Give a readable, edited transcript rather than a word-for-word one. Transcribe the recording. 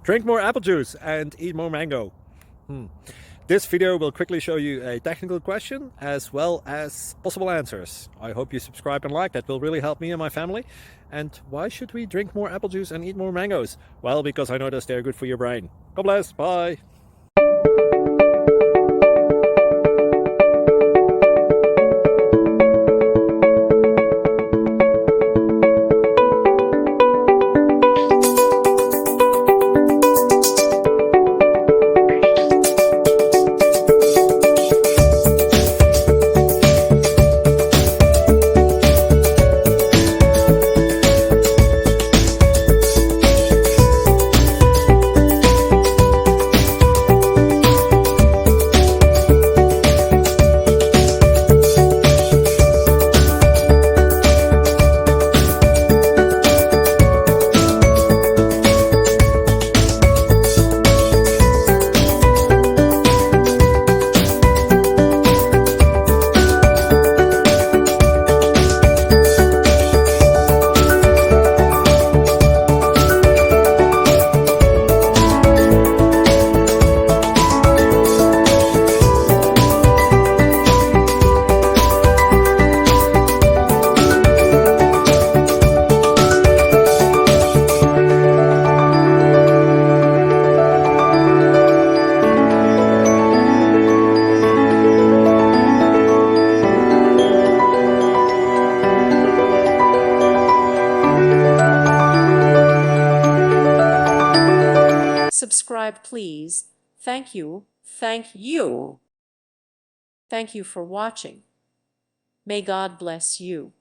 Drink more apple juice and eat more mango. This video will quickly show you a technical question as well as possible answers. I hope you subscribe and like, that will really help me and my family. And why should we drink more apple juice and eat more mangoes? Well, because I noticed they're good for your brain. God bless, bye. Subscribe, please. Thank you. Thank you. Thank you for watching. May God bless you.